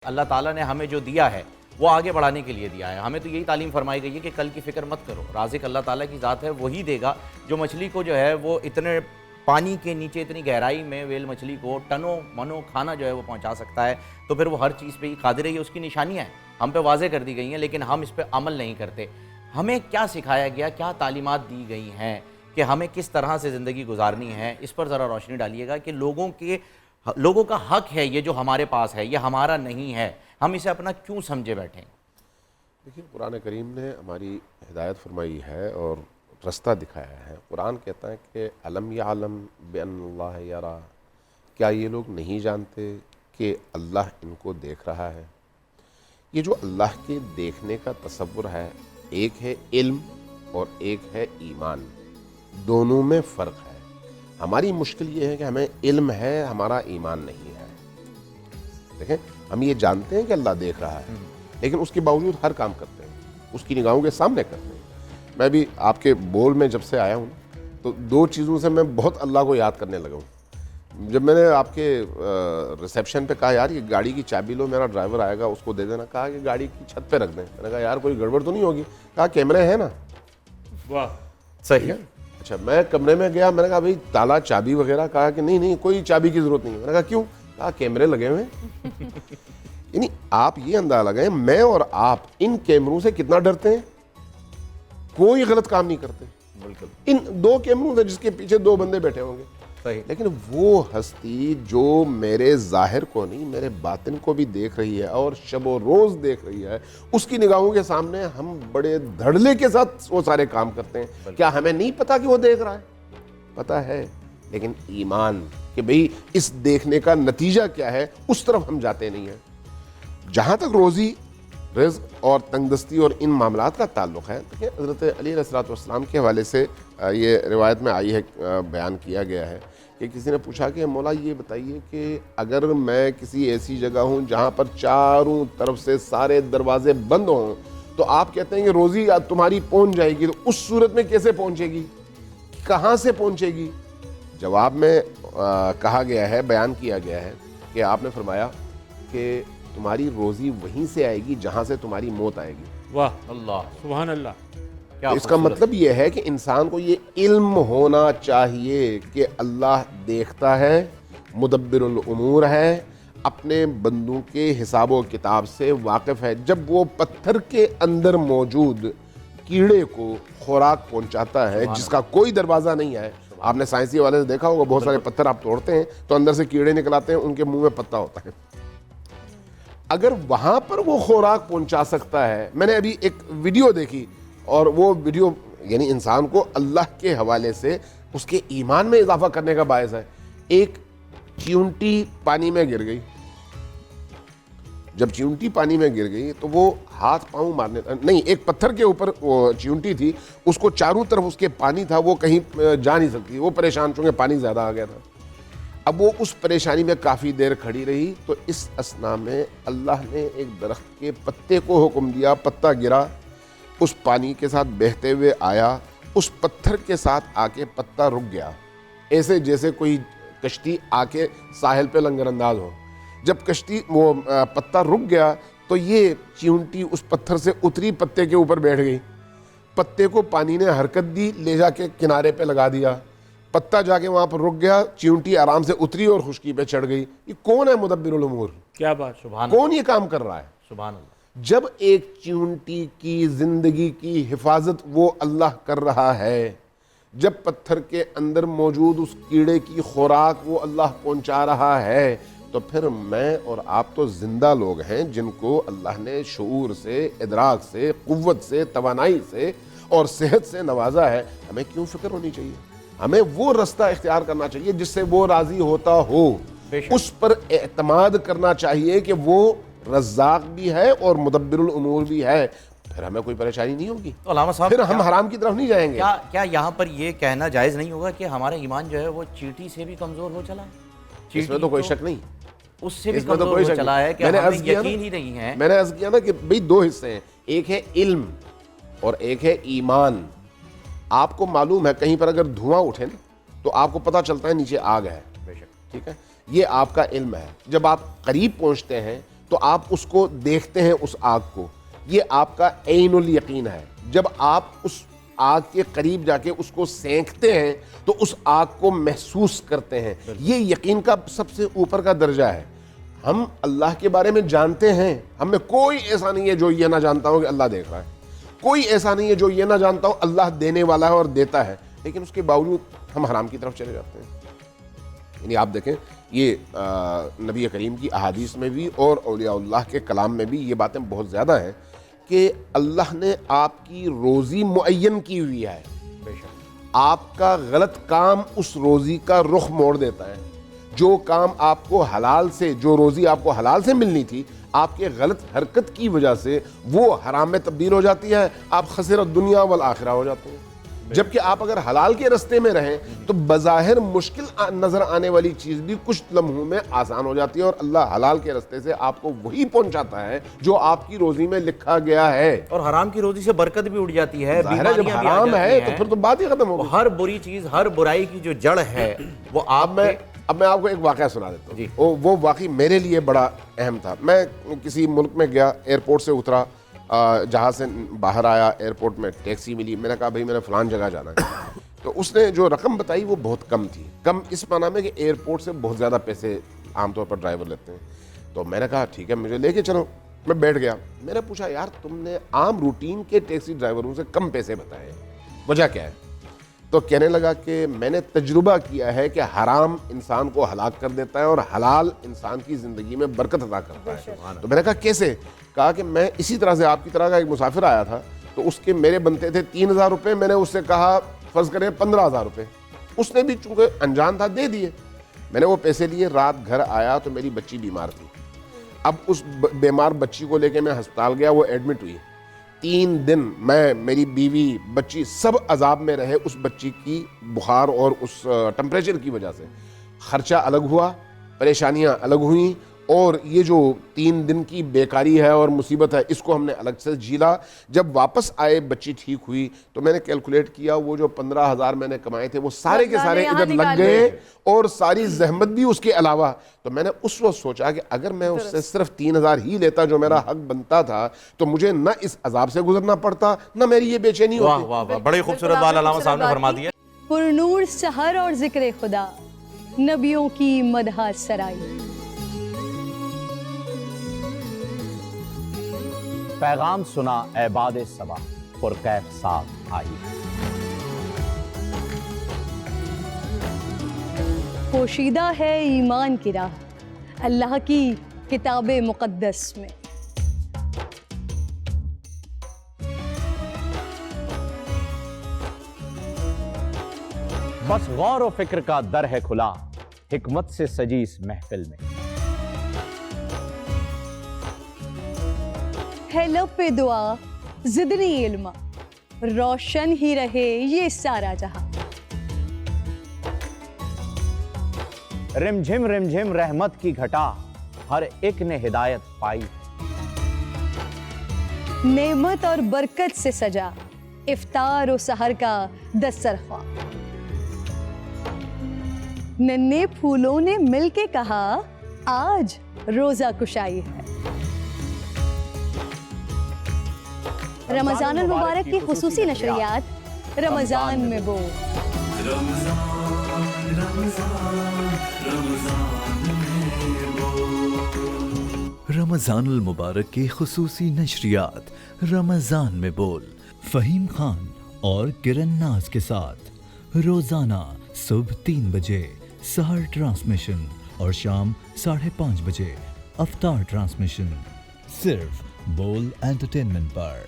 اللہ تعالیٰ نے ہمیں جو دیا ہے وہ آگے بڑھانے کے لیے دیا ہے. ہمیں تو یہی تعلیم فرمائی گئی ہے کہ کل کی فکر مت کرو. رازق اللہ تعالیٰ کی ذات ہے, وہی دے گا. جو مچھلی کو جو ہے وہ اتنے پانی کے نیچے اتنی گہرائی میں ویل مچھلی کو ٹنوں منوں کھانا جو ہے وہ پہنچا سکتا ہے, تو پھر وہ ہر چیز پہ ہی قادر ہے. یہ اس کی نشانیاں ہیں, ہم پہ واضح کر دی گئی ہیں, لیکن ہم اس پہ عمل نہیں کرتے. ہمیں کیا سکھایا گیا, کیا تعلیمات دی گئی ہیں کہ ہمیں کس طرح سے زندگی گزارنی ہے, اس پر ذرا روشنی ڈالیے گا کہ لوگوں کا حق ہے یہ جو ہمارے پاس ہے, یہ ہمارا نہیں ہے, ہم اسے اپنا کیوں سمجھے بیٹھیں. دیکھیں, قرآن کریم نے ہماری ہدایت فرمائی ہے اور رستہ دکھایا ہے. قرآن کہتا ہے کہ علم یعلم بان اللہ یرا, کیا یہ لوگ نہیں جانتے کہ اللہ ان کو دیکھ رہا ہے. یہ جو اللہ کے دیکھنے کا تصور ہے, ایک ہے علم اور ایک ہے ایمان, دونوں میں فرق ہے. ہماری مشکل یہ ہے کہ ہمیں علم ہے, ہمارا ایمان نہیں ہے. دیکھیں, ہم یہ جانتے ہیں کہ اللہ دیکھ رہا ہے, لیکن اس کے باوجود ہر کام کرتے ہیں, اس کی نگاہوں کے سامنے کرتے ہیں. میں بھی آپ کے بول میں جب سے آیا ہوں تو دو چیزوں سے میں بہت اللہ کو یاد کرنے لگا ہوں. جب میں نے آپ کے ریسیپشن پہ کہا یار یہ گاڑی کی چابی لو, میرا ڈرائیور آئے گا اس کو دے دینا, کہا کہ گاڑی کی چھت پہ رکھ دیں. میں نے کہا یار کوئی گڑبڑ تو نہیں ہوگی, کہا کیمرے ہیں نا. واہ, صحیح ہے. اچھا, میں کمرے میں گیا, میں نے کہا بھائی تالا چابی وغیرہ, کہا کہ نہیں کوئی چابی کی ضرورت نہیں. میں نے کہا کیوں, کہا کیمرے لگے ہوئے ہیں. یعنی آپ یہ اندازہ لگائیں میں اور آپ ان کیمروں سے کتنا ڈرتے ہیں, کوئی غلط کام نہیں کرتے. بالکل, ان دو کیمروں سے جس کے پیچھے دو بندے بیٹھے ہوں گے. صحیح. لیکن وہ ہستی جو میرے ظاہر کو نہیں میرے باطن کو بھی دیکھ رہی ہے اور شب و روز دیکھ رہی ہے, اس کی نگاہوں کے سامنے ہم بڑے دھڑلے کے ساتھ وہ سارے کام کرتے ہیں. کیا ہمیں نہیں پتا کہ وہ دیکھ رہا ہے؟ پتا ہے, لیکن ایمان کہ بھئی اس دیکھنے کا نتیجہ کیا ہے اس طرف ہم جاتے نہیں ہیں. جہاں تک روزی رزق اور تنگ دستی اور ان معاملات کا تعلق ہے, دیکھیں حضرت علی علیہ السلام کے حوالے سے یہ روایت میں آئی ہے, بیان کیا گیا ہے کہ کسی نے پوچھا کہ مولا یہ بتائیے کہ اگر میں کسی ایسی جگہ ہوں جہاں پر چاروں طرف سے سارے دروازے بند ہوں تو آپ کہتے ہیں کہ روزی تمہاری پہنچ جائے گی, تو اس صورت میں کیسے پہنچے گی, کہاں سے پہنچے گی؟ جواب میں کہا گیا ہے, بیان کیا گیا ہے کہ آپ نے فرمایا کہ تمہاری روزی وہیں سے آئے گی جہاں سے تمہاری موت آئے گی. واہ, اللہ, سبحان اللہ. اس کا مطلب یہ ہے کہ انسان کو یہ علم ہونا چاہیے کہ اللہ دیکھتا ہے, مدبر الامور ہے, اپنے بندوں کے حساب و کتاب سے واقف ہے. جب وہ پتھر کے اندر موجود کیڑے کو خوراک پہنچاتا ہے جس کا کوئی دروازہ نہیں ہے, آپ نے سائنسی حوالے سے دیکھا ہوگا, بہت سارے پتھر آپ توڑتے ہیں تو اندر سے کیڑے نکل آتے ہیں, ان کے منہ میں پتا ہوتا ہے. اگر وہاں پر وہ خوراک پہنچا سکتا ہے, میں نے ابھی ایک ویڈیو دیکھی اور وہ ویڈیو یعنی انسان کو اللہ کے حوالے سے اس کے ایمان میں اضافہ کرنے کا باعث ہے. ایک چیونٹی پانی میں گر گئی, جب چیونٹی پانی میں گر گئی تو وہ ہاتھ پاؤں مارنے نہیں, ایک پتھر کے اوپر وہ چیونٹی تھی, اس کو چاروں طرف اس کے پانی تھا, وہ کہیں جا نہیں سکتی, وہ پریشان, چونکہ پانی زیادہ آ گیا تھا. اب وہ اس پریشانی میں کافی دیر کھڑی رہی, تو اس اثنا میں اللہ نے ایک درخت کے پتے کو حکم دیا, پتا گرا, اس پانی کے ساتھ بہتے ہوئے آیا, اس پتھر کے ساتھ آ کے پتا رک گیا, ایسے جیسے کوئی کشتی آ کے ساحل پہ لنگر انداز ہو. جب کشتی وہ پتا رک گیا تو یہ چیونٹی اس پتھر سے اتری, پتے کے اوپر بیٹھ گئی, پتے کو پانی نے حرکت دی, لے جا کے کنارے پہ لگا دیا, پتا جا کے وہاں پر رک گیا, چیونٹی آرام سے اتری اور خشکی پہ چڑھ گئی. یہ کون ہے مدبر الامور؟ کیا بات, سبحان, کون یہ کام کر رہا ہے؟ سبحان اللہ. جب ایک چیونٹی کی زندگی کی حفاظت وہ اللہ کر رہا ہے, جب پتھر کے اندر موجود اس کیڑے کی خوراک وہ اللہ پہنچا رہا ہے, تو پھر میں اور آپ تو زندہ لوگ ہیں جن کو اللہ نے شعور سے, ادراک سے, قوت سے, توانائی سے اور صحت سے نوازا ہے. ہمیں کیوں فکر ہونی چاہیے؟ ہمیں وہ رستہ اختیار کرنا چاہیے جس سے وہ راضی ہوتا ہو, اس پر اعتماد کرنا چاہیے کہ وہ رزاق بھی ہے اور مدبر الامور بھی ہے. پھر ہمیں کوئی پریشانی نہیں ہوگی, علامہ صاحب, پھر ہم حرام کی طرف نہیں جائیں گے. کیا یہاں پر یہ کہنا جائز نہیں ہوگا کہ ہمارا ایمان جو ہے وہ چیٹی سے بھی کمزور ہو چلا ہے؟ اس میں تو کوئی شک نہیں, اس سے بھی کمزور ہو چلا ہے کہ ہمیں یقین ہی نہیں ہے. میں نے عرض کیا نا کہ بھئی دو حصے ہیں, ایک ہے علم اور ایک ہے ایمان. آپ کو معلوم ہے کہیں پر اگر دھواں اٹھے نا تو آپ کو پتہ چلتا ہے نیچے آگ ہے, بے شک, ٹھیک ہے, یہ آپ کا علم ہے. جب آپ قریب پہنچتے ہیں تو آپ اس کو دیکھتے ہیں اس آگ کو, یہ آپ کا عین الیقین ہے. جب آپ اس آگ کے قریب جا کے اس کو سینکتے ہیں تو اس آگ کو محسوس کرتے ہیں. یہ یقین کا سب سے اوپر کا درجہ ہے. ہم اللہ کے بارے میں جانتے ہیں, ہم میں کوئی ایسا نہیں ہے جو یہ نہ جانتا ہو کہ اللہ دیکھ رہا ہے, کوئی ایسا نہیں ہے جو یہ نہ جانتا ہو اللہ دینے والا ہے اور دیتا ہے, لیکن اس کے باوجود ہم حرام کی طرف چلے جاتے ہیں. یعنی آپ دیکھیں یہ نبی کریم کی احادیث میں بھی اور اولیاء اللہ کے کلام میں بھی یہ باتیں بہت زیادہ ہیں کہ اللہ نے آپ کی روزی معین کی ہوئی ہے. آپ کا غلط کام اس روزی کا رخ موڑ دیتا ہے. جو کام آپ کو حلال سے, جو روزی آپ کو حلال سے ملنی تھی, آپ کے غلط حرکت کی وجہ سے وہ حرام میں تبدیل ہو جاتی ہے, آپ خسر الدنیا والآخرہ ہو جاتے ہیں. جبکہ آپ اگر حلال کے رستے میں رہیں تو بظاہر مشکل نظر آنے والی چیز بھی کچھ لمحوں میں آسان ہو جاتی ہے, اور اللہ حلال کے رستے سے آپ کو وہی پہنچاتا ہے جو آپ کی روزی میں لکھا گیا ہے. اور حرام کی روزی سے برکت بھی اٹھ جاتی ہے, جب حرام ہے تو پھر تو بات ہی ختم ہو گئی. ہر بری چیز, ہر برائی کی جو جڑ ہے وہ اب میں آپ کو ایک واقعہ سنا دیتا ہوں. وہ واقعی میرے لیے بڑا اہم تھا. میں کسی ملک میں گیا, ایئرپورٹ سے اترا, جہاز سے باہر آیا, ایئرپورٹ میں ٹیکسی ملی, میں نے کہا بھائی میں نے فلان جگہ جانا ہے. تو اس نے جو رقم بتائی وہ بہت کم تھی. کم اس معنی میں کہ ایئرپورٹ سے بہت زیادہ پیسے عام طور پر ڈرائیور لیتے ہیں. تو میں نے کہا ٹھیک ہے مجھے لے کے چلو. میں بیٹھ گیا. میں نے پوچھا یار تم نے عام روٹین کے ٹیکسی ڈرائیوروں سے کم پیسے بتائے, وجہ کیا ہے؟ تو کہنے لگا کہ میں نے تجربہ کیا ہے کہ حرام انسان کو ہلاک کر دیتا ہے اور حلال انسان کی زندگی میں برکت عطا کرتا ہے. تو میں نے کہا کیسے؟ کہا کہ میں اسی طرح سے آپ کی طرح کا ایک مسافر آیا تھا, تو اس کے میرے بنتے تھے 3,000 روپے. میں نے اس سے کہا فرض کریں 15,000 روپے, اس نے بھی چونکہ انجان تھا دے دیے. میں نے وہ پیسے لیے, رات گھر آیا تو میری بچی بیمار تھی. اب اس بیمار بچی کو لے کے میں ہسپتال گیا, وہ ایڈمٹ ہوئی. 3 دن میں, میری بیوی, بچی سب عذاب میں رہے اس بچی کی بخار اور اس ٹمپریچر کی وجہ سے. خرچہ الگ ہوا, پریشانیاں الگ ہوئیں, اور یہ جو 3 دن کی بیکاری ہے اور مصیبت ہے اس کو ہم نے الگ سے جھیلا. جب واپس آئے بچی ٹھیک ہوئی تو میں نے کیلکولیٹ کیا وہ جو 15,000 میں نے کمائے تھے وہ سارے کے سارے ادھر لگ گئے, اور ساری زحمت بھی اس کے علاوہ. تو میں نے اس وقت سوچا کہ اگر میں اس سے صرف 3,000 ہی لیتا جو میرا حق بنتا تھا تو مجھے نہ اس عذاب سے گزرنا پڑتا, نہ میری یہ بے چینی ہوتی. واہ واہ, بڑی خوبصورت بات علامہ صاحب نے فرما دیا. پرنور سحر اور ذکر خدا, نبیوں کی مدح سرائی. پیغام سنا اے باد صبا, پرکیف صاحب آئی. پوشیدہ ہے ایمان کی راہ اللہ کی کتاب مقدس میں. بس غور و فکر کا در ہے کھلا, حکمت سے سجی اس محفل میں. ہے لب پہ دعا زدنی علم, روشن ہی رہے یہ سارا جہاں. رم جھم رحمت کی گھٹا, ہر ایک نے ہدایت پائی. نعمت اور برکت سے سجا افطار و سحر کا دسترخوان. ننھے پھولوں نے مل کے کہا آج روزہ کشائی ہے. رمضان المبارک کی خصوصی نشریات رمضان میں بول. رمضان المبارک کی خصوصی نشریات رمضان میں بول, فہیم خان اور کرن ناز کے ساتھ روزانہ صبح 3 بجے سحر ٹرانسمیشن اور شام 5:30 بجے افطار ٹرانسمیشن, صرف بول انٹرٹینمنٹ پر.